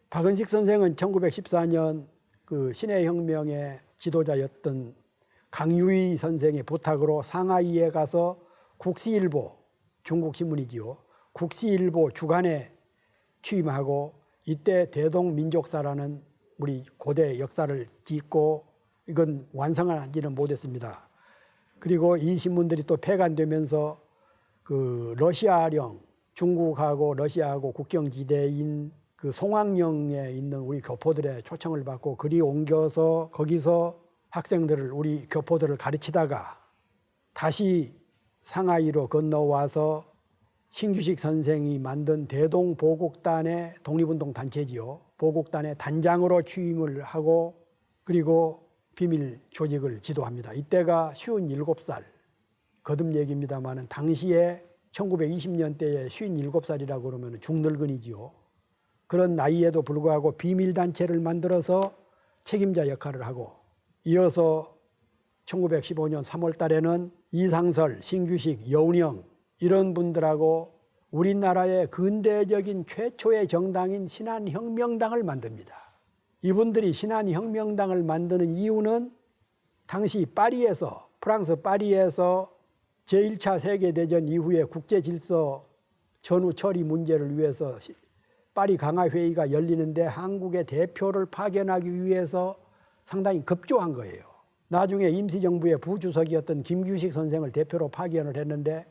박은식 선생은 1914년 그 신해혁명의 지도자였던 강유희 선생의 부탁으로 상하이에 가서 국시일보, 중국 신문이지요, 국시일보 주간에 취임하고, 이때 대동민족사라는 우리 고대 역사를 짓고, 이건 완성하지는 못했습니다. 그리고 이 신문들이 또 폐간되면서 그 러시아령, 중국하고 러시아하고 국경지대인 그 송황령에 있는 우리 교포들의 초청을 받고 그리 옮겨서 거기서 학생들을, 우리 교포들을 가르치다가 다시 상하이로 건너와서 신규식 선생이 만든 대동보국단의 독립운동 단체지요. 보국단의 단장으로 취임을 하고, 그리고 비밀 조직을 지도합니다. 이때가 57살, 거듭 얘기입니다만 당시에 1920년대에 57살이라고 그러면 중늙은이지요. 그런 나이에도 불구하고 비밀단체를 만들어서 책임자 역할을 하고, 이어서 1915년 3월 달에는 이상설, 신규식, 여운형 이런 분들하고 우리나라의 근대적인 최초의 정당인 신한혁명당을 만듭니다. 이분들이 신한혁명당을 만드는 이유는 당시 파리에서, 프랑스 파리에서 제1차 세계대전 이후에 국제질서 전후 처리 문제를 위해서 파리 강화회의가 열리는데 한국의 대표를 파견하기 위해서 상당히 급조한 거예요. 나중에 임시정부의 부주석이었던 김규식 선생을 대표로 파견을 했는데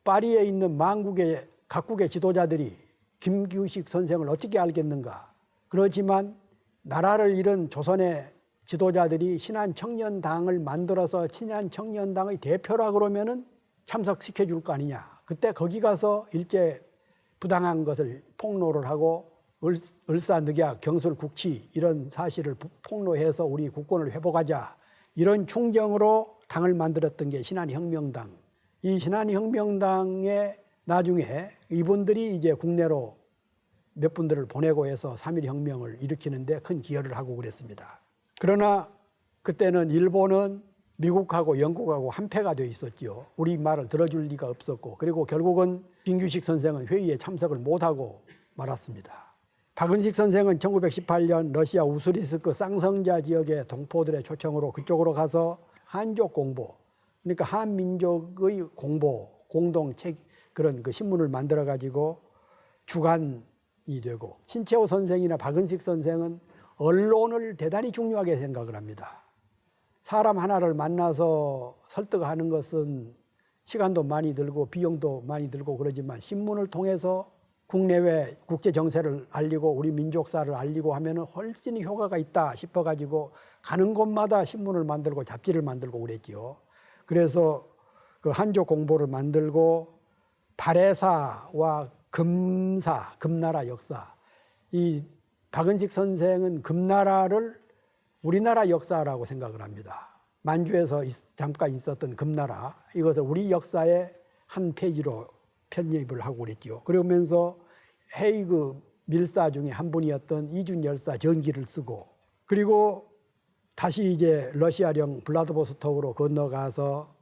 파리에 있는 만국의 각국의 지도자들이 김규식 선생을 어떻게 알겠는가. 그렇지만 나라를 잃은 조선의 지도자들이 신한청년당을 만들어서 신한청년당의 대표라 그러면은 참석시켜 줄 거 아니냐. 그때 거기 가서 일제 부당한 것을 폭로를 하고 을사늑약, 경술국치 이런 사실을 폭로해서 우리 국권을 회복하자. 이런 충정으로 당을 만들었던 게 신한혁명당. 이 신한혁명당에 나중에 이분들이 이제 국내로 몇 분들을 보내고 해서 3.1혁명을 일으키는데 큰 기여를 하고 그랬습니다. 그러나 그때는 일본은 미국하고 영국하고 한패가 돼 있었죠. 우리 말을 들어줄 리가 없었고, 그리고 결국은 김규식 선생은 회의에 참석을 못하고 말았습니다. 박은식 선생은 1918년 러시아 우스리스크 쌍성자 지역의 동포들의 초청으로 그쪽으로 가서 한족 공보, 그러니까 한민족의 공보, 공동책 그런 그 신문을 만들어 가지고 주간이 되고, 신채호 선생이나 박은식 선생은 언론을 대단히 중요하게 생각을 합니다. 사람 하나를 만나서 설득하는 것은 시간도 많이 들고 비용도 많이 들고 그러지만 신문을 통해서 국내외 국제 정세를 알리고 우리 민족사를 알리고 하면 훨씬 효과가 있다 싶어가지고 가는 곳마다 신문을 만들고 잡지를 만들고 그랬지요. 그래서 그 한족 공보를 만들고 발해사와 금사, 금나라 역사. 이 박은식 선생은 금나라를 우리나라 역사라고 생각을 합니다. 만주에서 잠깐 있었던 금나라, 이것을 우리 역사의 한 페이지로 편입을 하고 그랬죠. 그러면서 헤이그 밀사 중에 한 분이었던 이준 열사 전기를 쓰고, 그리고 다시 이제 러시아령 블라디보스톡으로 건너가서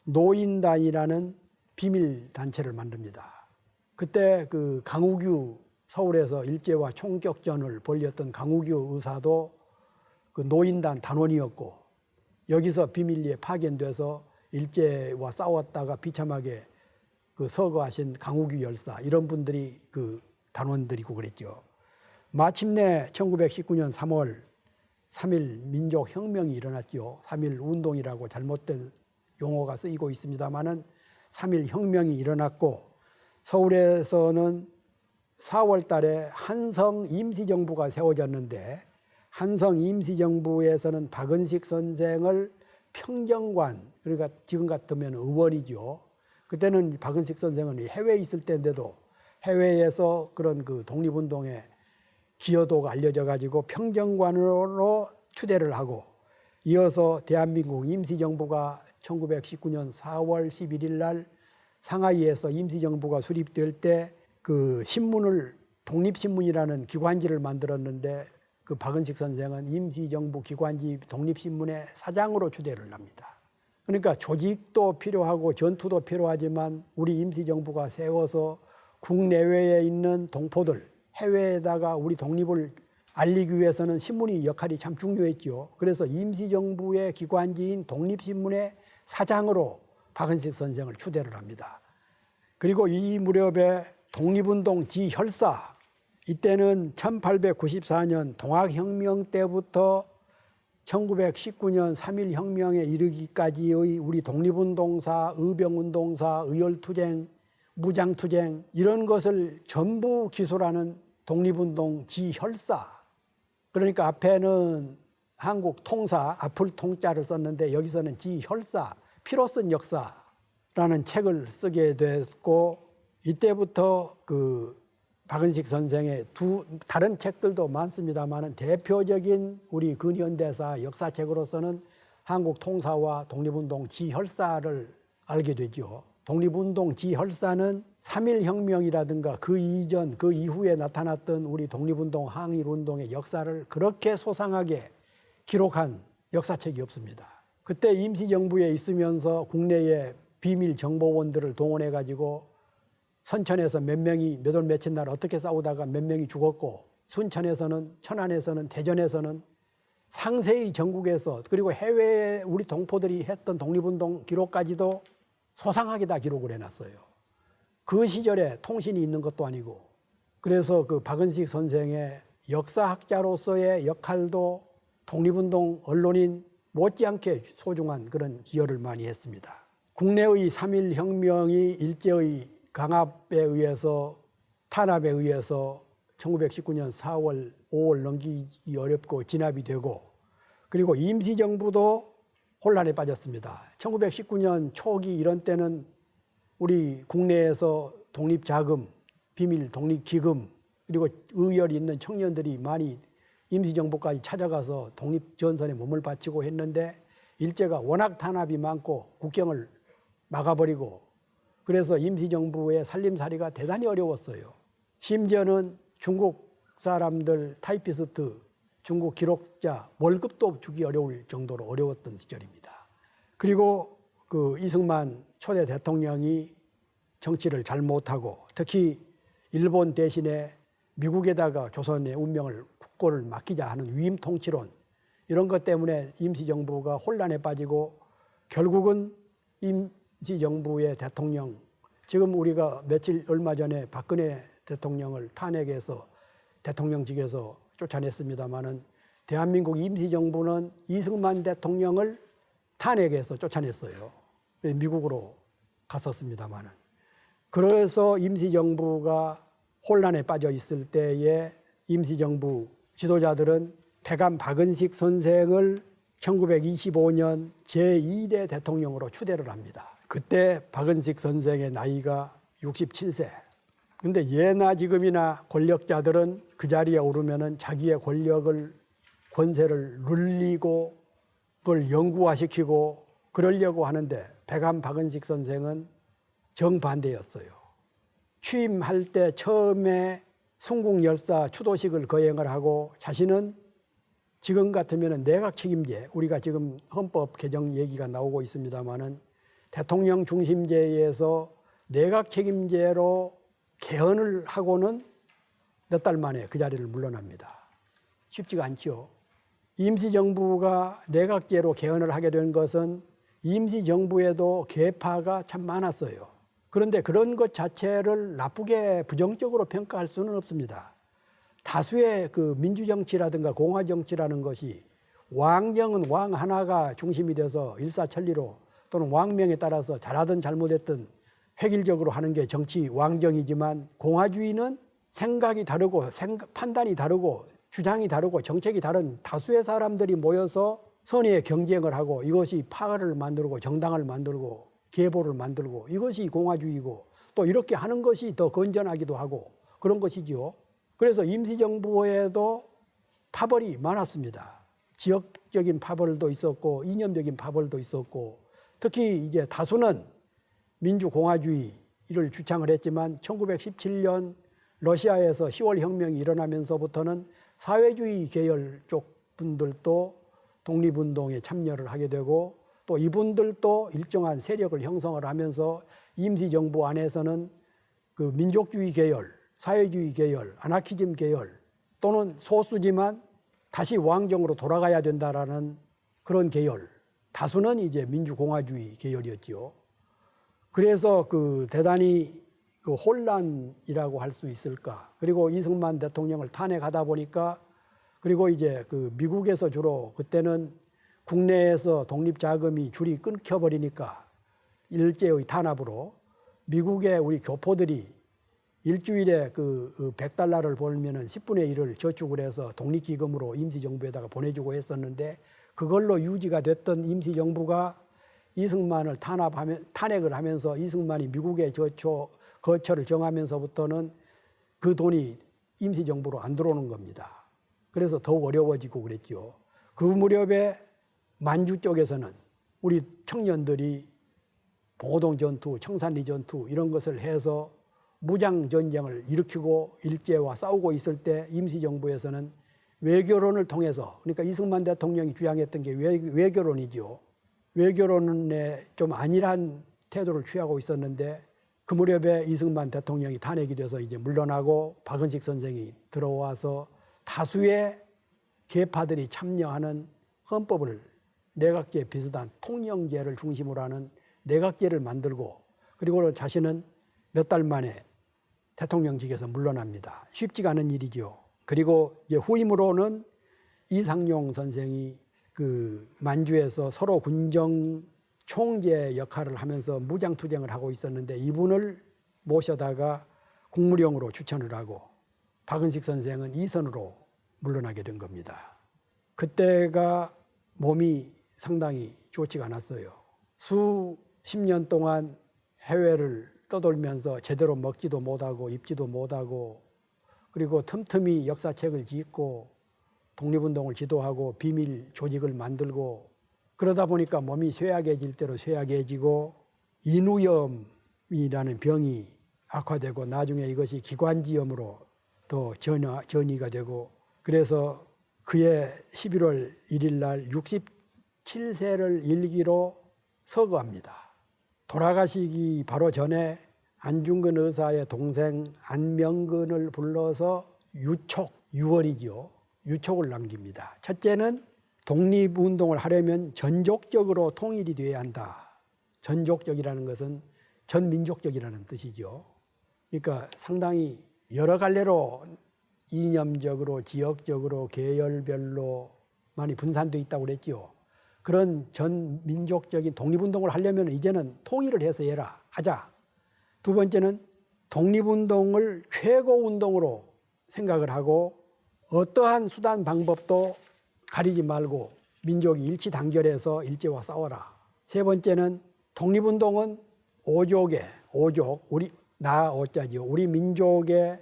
노인단이라는 비밀 단체를 만듭니다. 그때 그 강우규, 서울에서 일제와 총격전을 벌였던 강우규 의사도 그 노인단 단원이었고, 여기서 비밀리에 파견돼서 일제와 싸웠다가 비참하게 그 서거하신 강우규 열사, 이런 분들이 그 단원들이고 그랬죠. 마침내 1919년 3월 3.1 민족혁명이 일어났죠. 3.1 운동이라고 잘못된 용어가 쓰이고 있습니다마는 3.1 혁명이 일어났고, 서울에서는 4월 달에 한성 임시정부가 세워졌는데, 한성 임시정부에서는 박은식 선생을 평정관, 그러니까 지금 같으면 의원이죠. 그때는 박은식 선생은 해외에 있을 때인데도 해외에서 그런 그 독립운동의 기여도가 알려져 가지고 평정관으로 추대를 하고, 이어서 대한민국 임시정부가 1919년 4월 11일 날 상하이에서 임시정부가 수립될 때 그 신문을, 독립신문이라는 기관지를 만들었는데, 그 박은식 선생은 임시정부 기관지 독립신문의 사장으로 추대를 합니다. 그러니까 조직도 필요하고 전투도 필요하지만 우리 임시정부가 세워서 국내외에 있는 동포들, 해외에다가 우리 독립을 알리기 위해서는 신문이 역할이 참 중요했죠. 그래서 임시정부의 기관지인 독립신문의 사장으로 박은식 선생을 추대를 합니다. 그리고 이 무렵에 독립운동 지혈사, 이때는 1894년 동학혁명 때부터 1919년 3.1 혁명에 이르기까지의 우리 독립운동사, 의병운동사, 의열투쟁, 무장투쟁 이런 것을 전부 기술하는 독립운동 지혈사. 그러니까 앞에는 한국 통사, 앞을 통자를 썼는데 여기서는 지혈사, 피로 쓴 역사라는 책을 쓰게 됐고, 이때부터 그 박은식 선생의 다른 책들도 많습니다만 대표적인 우리 근현대사 역사책으로서는 한국 통사와 독립운동 지혈사를 알게 되죠. 독립운동 지혈사는 3.1혁명이라든가 그 이전, 그 이후에 나타났던 우리 독립운동, 항일운동의 역사를 그렇게 소상하게 기록한 역사책이 없습니다. 그때 임시정부에 있으면서 국내의 비밀 정보원들을 동원해가지고 선천에서 몇 명이 몇 월 며칠 날 어떻게 싸우다가 몇 명이 죽었고, 순천에서는, 천안에서는, 대전에서는 상세히 전국에서, 그리고 해외에 우리 동포들이 했던 독립운동 기록까지도 소상하게 다 기록을 해놨어요. 그 시절에 통신이 있는 것도 아니고, 그래서 그 박은식 선생의 역사학자로서의 역할도 독립운동 언론인 못지않게 소중한 그런 기여를 많이 했습니다. 국내의 3.1혁명이 일제의 강압에 의해서, 탄압에 의해서 1919년 4월, 5월 넘기기 어렵고 진압이 되고, 그리고 임시정부도 혼란에 빠졌습니다. 1919년 초기 이런 때는 우리 국내에서 독립자금, 비밀 독립기금, 그리고 의열이 있는 청년들이 많이 임시정부까지 찾아가서 독립전선에 몸을 바치고 했는데, 일제가 워낙 탄압이 많고 국경을 막아버리고, 그래서 임시정부의 살림살이가 대단히 어려웠어요. 심지어는 중국 사람들, 타이피스트, 중국 기록자 월급도 주기 어려울 정도로 어려웠던 시절입니다. 그리고 그 이승만 초대 대통령이 정치를 잘 못하고, 특히 일본 대신에 미국에다가 조선의 운명을 국고를 맡기자 하는 위임 통치론, 이런 것 때문에 임시정부가 혼란에 빠지고, 결국은 임시정부의 대통령, 지금 우리가 얼마 전에 박근혜 대통령을 탄핵해서 대통령직에서 쫓아냈습니다마는, 대한민국 임시정부는 이승만 대통령을 탄핵해서 쫓아냈어요. 미국으로 갔었습니다마는. 그래서 임시정부가 혼란에 빠져 있을 때에 임시정부 지도자들은 백암 박은식 선생을 1925년 제2대 대통령으로 추대를 합니다. 그때 박은식 선생의 나이가 67세. 근데 예나 지금이나 권력자들은 그 자리에 오르면은 자기의 권세를 눌리고 그걸 영구화시키고 그러려고 하는데, 백암 박은식 선생은 정반대였어요. 취임할 때 처음에 순국열사 추도식을 거행을 하고, 자신은 지금 같으면 내각 책임제, 우리가 지금 헌법 개정 얘기가 나오고 있습니다마는 대통령 중심제에서 내각 책임제로 개헌을 하고는 몇 달 만에 그 자리를 물러납니다. 쉽지가 않죠. 임시정부가 내각제로 개헌을 하게 된 것은 임시정부에도 계파가 참 많았어요. 그런데 그런 것 자체를 나쁘게 부정적으로 평가할 수는 없습니다. 다수의 그 민주정치라든가 공화정치라는 것이, 왕정은 왕 하나가 중심이 돼서 일사천리로, 또는 왕명에 따라서 잘하든 잘못했든 획일적으로 하는 게 정치 왕정이지만, 공화주의는 생각이 다르고 판단이 다르고 주장이 다르고 정책이 다른 다수의 사람들이 모여서 선의의 경쟁을 하고, 이것이 파를 만들고 정당을 만들고 계보를 만들고, 이것이 공화주의고, 또 이렇게 하는 것이 더 건전하기도 하고 그런 것이지요. 그래서 임시정부에도 파벌이 많았습니다. 지역적인 파벌도 있었고 이념적인 파벌도 있었고, 특히 이제 다수는 민주공화주의를 주창을 했지만 1917년 러시아에서 10월 혁명이 일어나면서부터는 사회주의 계열 쪽 분들도 독립운동에 참여를 하게 되고, 또 이분들도 일정한 세력을 형성을 하면서 임시정부 안에서는 그 민족주의 계열, 사회주의 계열, 아나키즘 계열, 또는 소수지만 다시 왕정으로 돌아가야 된다라는 그런 계열, 다수는 이제 민주공화주의 계열이었지요. 그래서 그 대단히 그 혼란이라고 할 수 있을까. 그리고 이승만 대통령을 탄핵하다 보니까, 그리고 이제 그 미국에서 주로 그때는 국내에서 독립자금이 줄이 끊겨버리니까 일제의 탄압으로 미국의 우리 교포들이 일주일에 그 $100를 벌면은 10분의 1을 저축을 해서 독립기금으로 임시정부에다가 보내주고 했었는데, 그걸로 유지가 됐던 임시정부가 이승만을 탄핵을 하면서 이승만이 미국에 거처를 정하면서부터는 그 돈이 임시정부로 안 들어오는 겁니다. 그래서 더욱 어려워지고 그랬죠. 그 무렵에 만주 쪽에서는 우리 청년들이 봉오동 전투, 청산리 전투 이런 것을 해서 무장전쟁을 일으키고 일제와 싸우고 있을 때 임시정부에서는 외교론을 통해서, 그러니까 이승만 대통령이 주장했던 게 외교론이죠. 외교론에 좀 안일한 태도를 취하고 있었는데 그 무렵에 이승만 대통령이 탄핵이 돼서 이제 물러나고 박은식 선생이 들어와서 다수의 계파들이 참여하는 헌법을 내각제 비슷한 통영제를 중심으로 하는 내각제를 만들고 그리고 자신은 몇 달 만에 대통령직에서 물러납니다. 쉽지가 않은 일이죠. 그리고 이제 후임으로는 이상용 선생이 그 만주에서 서로 군정 총재 역할을 하면서 무장투쟁을 하고 있었는데 이분을 모셔다가 국무령으로 추천을 하고 박은식 선생은 이선으로 물러나게 된 겁니다. 그때가 몸이 상당히 좋지가 않았어요. 수십 년 동안 해외를 떠돌면서 제대로 먹지도 못하고 입지도 못하고 그리고 틈틈이 역사책을 짓고 독립운동을 지도하고 비밀 조직을 만들고 그러다 보니까 몸이 쇠약해질 대로 쇠약해지고 인후염이라는 병이 악화되고 나중에 이것이 기관지염으로 또 전이가 되고 그래서 그해 11월 1일 날 67세를 일기로 서거합니다. 돌아가시기 바로 전에 안중근 의사의 동생 안명근을 불러서 유언이죠. 유촉을 남깁니다. 첫째는 독립운동을 하려면 전족적으로 통일이 되어야 한다. 전족적이라는 것은 전민족적이라는 뜻이죠. 그러니까 상당히 여러 갈래로 이념적으로 지역적으로 계열별로 많이 분산되어 있다고 그랬죠. 그런 전민족적인 독립운동을 하려면 이제는 통일을 해서 하자. 두 번째는 독립운동을 최고운동으로 생각을 하고 어떠한 수단 방법도 가리지 말고 민족이 일치단결해서 일제와 싸워라. 세 번째는 독립운동은 오족, 우리 민족의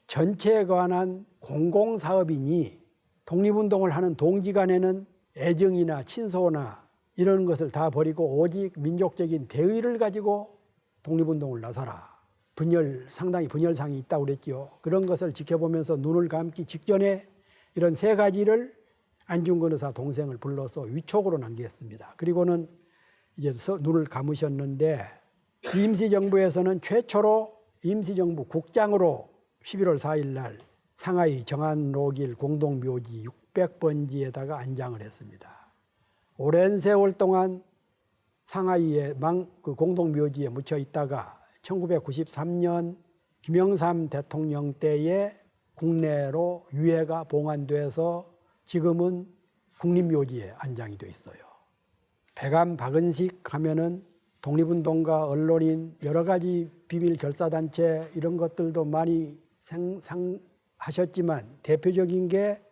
전체에 관한 공공사업이니 독립운동을 하는 동지간에는 애정이나 친소나 이런 것을 다 버리고 오직 민족적인 대의를 가지고 독립운동을 나서라. 상당히 분열상이 있다고 그랬죠. 그런 것을 지켜보면서 눈을 감기 직전에 이런 세 가지를 안중근 의사 동생을 불러서 위촉으로 남겼습니다. 그리고는 이제 눈을 감으셨는데 임시정부에서는 최초로 임시정부 국장으로 11월 4일 날 상하이 정안로길 공동묘지 600번지에다가 안장을 했습니다. 오랜 세월 동안 상하이의 그 공동묘지에 묻혀 있다가 1993년 김영삼 대통령 때에 국내로 유해가 봉안돼서 지금은 국립묘지에 안장이 돼 있어요. 배감 박은식 하면은 독립운동가, 언론인, 여러 가지 비밀 결사단체 이런 것들도 많이 하셨지만 대표적인 게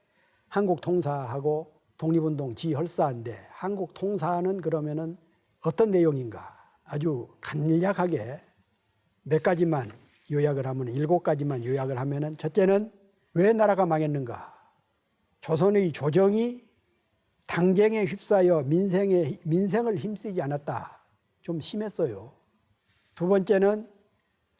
한국통사하고 독립운동 지혈사인데 한국통사는 그러면은 어떤 내용인가 아주 간략하게 몇 가지만 요약을 하면 7가지만 요약을 하면은 첫째는 왜 나라가 망했는가? 조선의 조정이 당쟁에 휩싸여 민생을 힘쓰지 않았다. 좀 심했어요. 두 번째는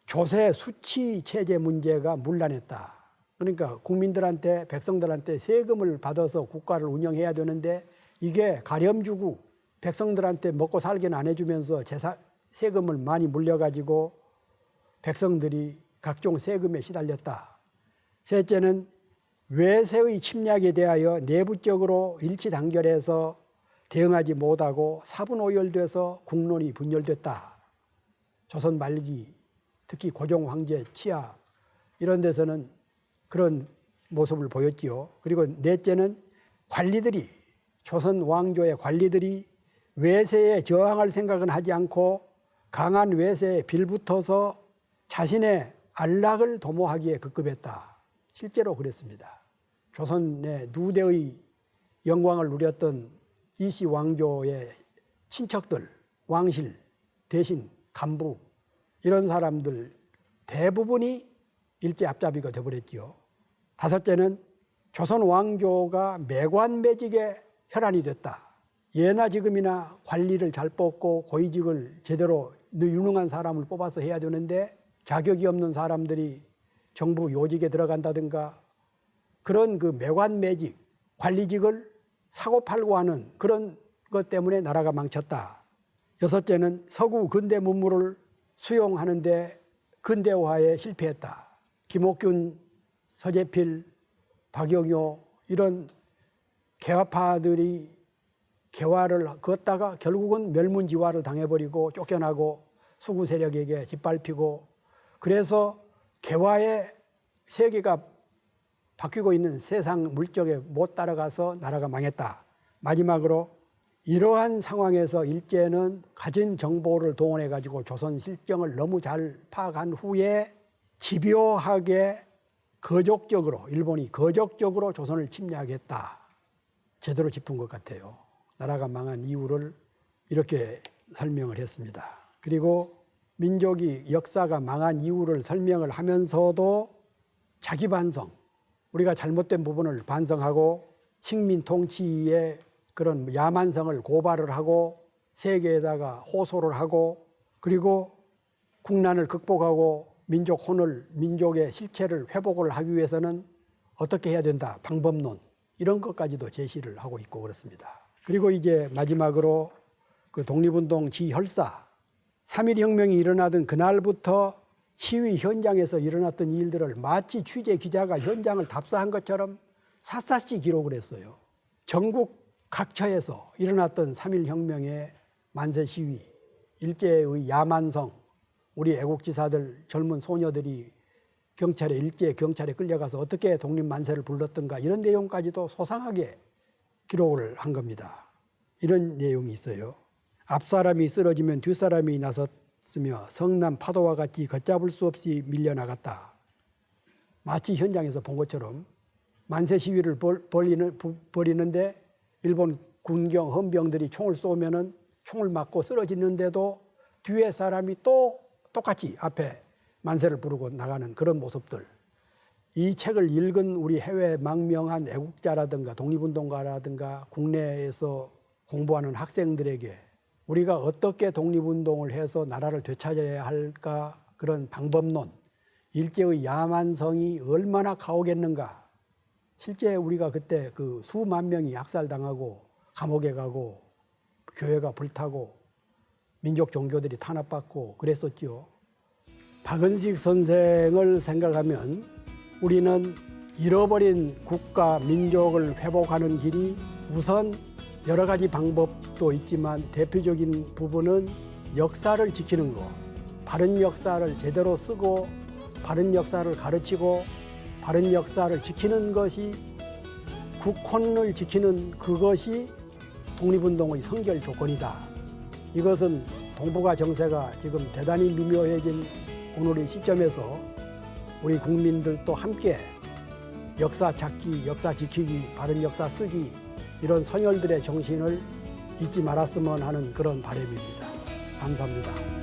조세 수치 체제 문제가 문란했다. 그러니까 국민들한테 백성들한테 세금을 받아서 국가를 운영해야 되는데 이게 가렴 주고 백성들한테 먹고 살기는 안 해주면서 세금을 많이 물려가지고 백성들이 각종 세금에 시달렸다. 셋째는 외세의 침략에 대하여 내부적으로 일치단결해서 대응하지 못하고 사분오열돼서 국론이 분열됐다. 조선 말기 특히 고종 황제 치하 이런 데서는 그런 모습을 보였지요. 그리고 넷째는 관리들이 조선 왕조의 관리들이 외세에 저항할 생각은 하지 않고 강한 외세에 빌붙어서 자신의 안락을 도모하기에 급급했다. 실제로 그랬습니다. 조선의 누대의 영광을 누렸던 이씨 왕조의 친척들, 왕실, 대신, 간부 이런 사람들 대부분이 일제 앞잡이가 되어버렸지요. 다섯째는 조선 왕조가 매관매직의 혈안이 됐다. 예나 지금이나 관리를 잘 뽑고 고위직을 제대로 유능한 사람을 뽑아서 해야 되는데 자격이 없는 사람들이 정부 요직에 들어간다든가 그런 그 매관매직, 관리직을 사고팔고 하는 그런 것 때문에 나라가 망쳤다. 여섯째는 서구 근대 문물을 수용하는데 근대화에 실패했다. 김옥균, 서재필, 박영효 이런 개화파들이 개화를 걷다가 결국은 멸문지화를 당해버리고 쫓겨나고 수구 세력에게 짓밟히고 그래서 개화의 세계가 바뀌고 있는 세상 물정에 못 따라가서 나라가 망했다. 마지막으로 이러한 상황에서 일제는 가진 정보를 동원해 가지고 조선 실정을 너무 잘 파악한 후에 집요하게 거적적으로 일본이 거적적으로 조선을 침략했다. 제대로 짚은 것 같아요. 나라가 망한 이유를 이렇게 설명을 했습니다. 그리고 민족이 역사가 망한 이유를 설명을 하면서도 자기 반성, 우리가 잘못된 부분을 반성하고 식민 통치의 그런 야만성을 고발을 하고 세계에다가 호소를 하고 그리고 국난을 극복하고 민족 혼을, 민족의 실체를 회복을 하기 위해서는 어떻게 해야 된다, 방법론 이런 것까지도 제시를 하고 있고 그렇습니다. 그리고 이제 마지막으로 그 독립운동 지혈사 3.1혁명이 일어나던 그날부터 시위 현장에서 일어났던 일들을 마치 취재 기자가 현장을 답사한 것처럼 샅샅이 기록을 했어요. 전국 각처에서 일어났던 3.1혁명의 만세 시위, 일제의 야만성, 우리 애국지사들 젊은 소녀들이 일제 경찰에 끌려가서 어떻게 독립만세를 불렀던가 이런 내용까지도 소상하게 기록을 한 겁니다. 이런 내용이 있어요. 앞사람이 쓰러지면 뒷사람이 나섰으며 성남 파도와 같이 걷잡을 수 없이 밀려나갔다. 마치 현장에서 본 것처럼 만세 시위를 벌이는데 일본 군경 헌병들이 총을 쏘면은 총을 맞고 쓰러지는데도 뒤에 사람이 또 똑같이 앞에 만세를 부르고 나가는 그런 모습들. 이 책을 읽은 우리 해외 망명한 애국자라든가 독립운동가라든가 국내에서 공부하는 학생들에게 우리가 어떻게 독립운동을 해서 나라를 되찾아야 할까 그런 방법론, 일제의 야만성이 얼마나 가오겠는가. 실제 우리가 그때 그 수만 명이 학살당하고 감옥에 가고 교회가 불타고 민족 종교들이 탄압받고 그랬었죠. 박은식 선생을 생각하면 우리는 잃어버린 국가, 민족을 회복하는 길이 우선 여러 가지 방법도 있지만 대표적인 부분은 역사를 지키는 것, 바른 역사를 제대로 쓰고 바른 역사를 가르치고 바른 역사를 지키는 것이 국혼을 지키는 그것이 독립운동의 선결 조건이다. 이것은 동북아 정세가 지금 대단히 미묘해진 오늘의 시점에서 우리 국민들도 함께 역사 찾기, 역사 지키기, 바른 역사 쓰기 이런 선열들의 정신을 잊지 말았으면 하는 그런 바람입니다. 감사합니다.